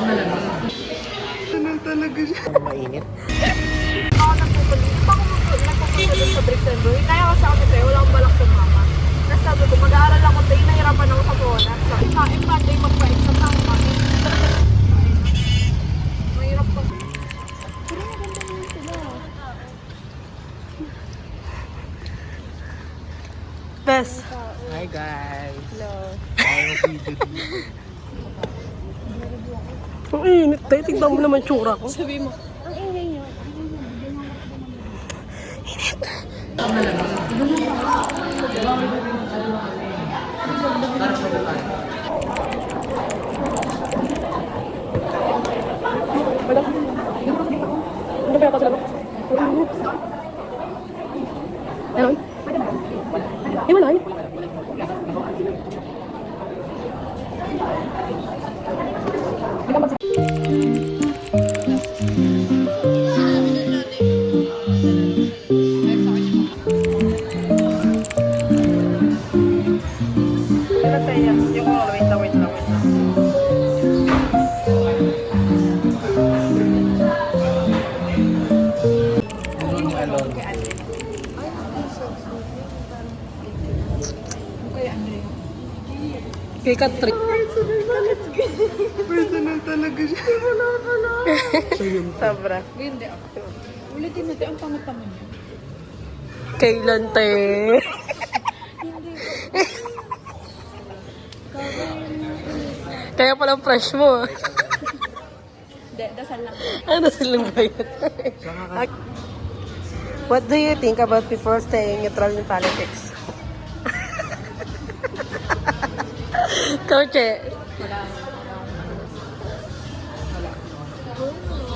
Ganun talaga siya. Mainit. Ako nagpupunta. Hindi pa ako nagpupunta dun sa bricks and roll. Hinaya ko sa kami tayo. Wala akong balak sa mama. Tapos sabi ko, mag-aaral ako tayo. Nahirapan ako sa Bona. Sabi ko, Monday magpa-exam na ako mami. Mahirap pa. Pero maganda naman sila. Bes. Hi guys. Hello. Ang init tayo. Tignan mo naman tsura ko. Sabi mo, ang ingay niyo. Ano ba yung pasalamat? Meron? Eh, wala eh. Kay Katri. Personal talaga siya. Sobra. Hindi ako. Ulitin natin ang pangat-pangat niya. Kailan te? Kaya palang fresh mo. Hindi, dasal lang. Ano silang bayad? What do you think about people staying neutral in politics? Kauche. Wala.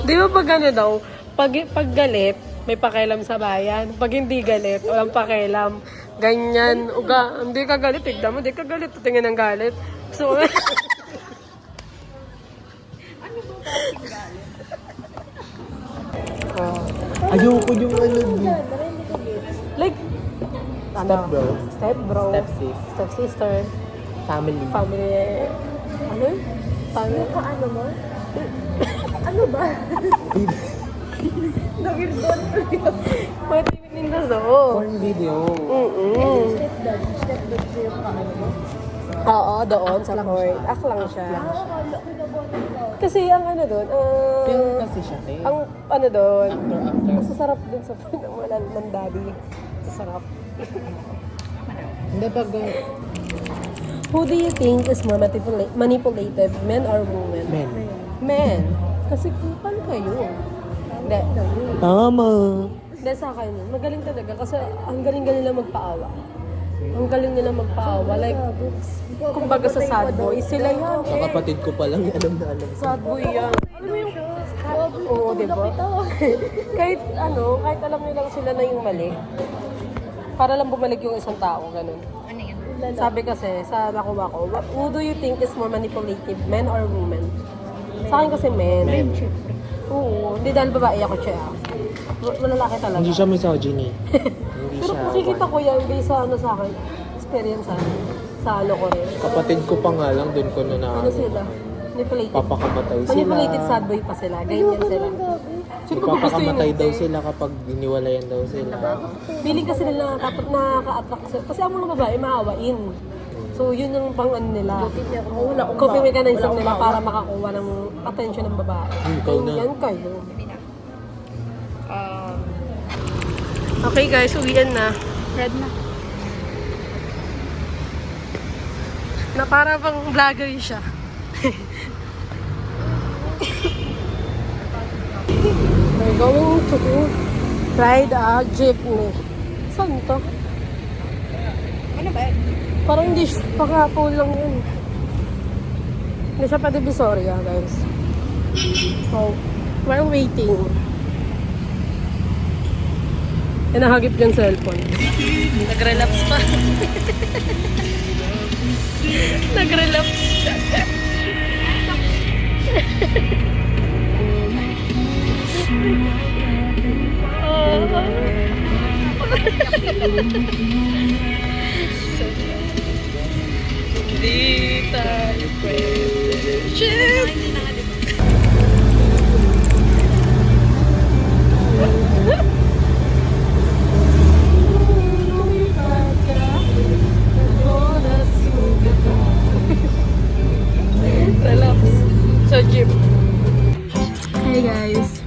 Di ba pag ano daw, pag galit, may pakialam sa bayan. Pag hindi galit, walang pakialam. Ganyan. Uga, hindi ka galit, tignan mo, hindi ka galit, tingin ng galit. So, Ano ba parang galit? Ayoko yung ano. like, ano? Step bro. Step bro. Step sis. Step sister. Family. Family. Ano? Family. Ano mo? Ano ba? Pwede din na so. Porn video. Stepdad. Stepdad siya yung ano mo? Oo, doon sa court. Ak lang siya. Kasi ang ano doon, Film kasi siya, te. ang ano doon, Actor. masasarap din sa wala ng daddy. Masasarap. Hindi pag... Who do you think is more manipulative, men or women? Men. Men. Kasi paano kayo? Hindi. Tama. Hindi sa akin, magaling talaga kasi ang galing-galing nila magpaawa. Ang galing nila magpaawa. Like, kumbaga sa sad boy, sila yan. Sa kapatid ko pa lang alam na alam. Sad boy yan. Alam mo yung... Oo, diba? kahit kahit alam nilang sila na yung mali, para lang bumalik yung isang tao, ganun. Ano yan? Sabi kasi, sa nakuha ko, who do you think is more manipulative, men or women? Sa akin kasi men. Men. Oo, hindi dahil babae ako siya. Malalaki talaga. Hindi siya misogyny. Hindi Pero siya... makikita ko yan based sa sa akin, experience sa ko rin. Kapatid ko pa nga lang, dun ko na Ano sila? Manipulative. Papakamatay sila. Manipulative sad boy pa sila. Ganyan sila. Siyempre kung gusto yun Papakamatay daw eh. sila kapag iniwalayan daw sila. Feeling kasi nila nakaka-attract sila. Kasi ang mga babae maawain. So yun yung pang ano nila. Coping mechanism nila para makakuha ng attention ng babae. Ikaw na. Yan kayo. Okay guys, uwian na. Red na. Na para bang vlogger siya. We're going to ride a jeepney. Saan to? Ano ba? Parang hindi siya, pakapo lang yun. Hindi siya pa Divisoria, guys. So, we're waiting. Nahagip yung cellphone. Nag-relapse pa. Nag-relapse. Hindi tayo pwede. Shit! sa jeep. Hey guys.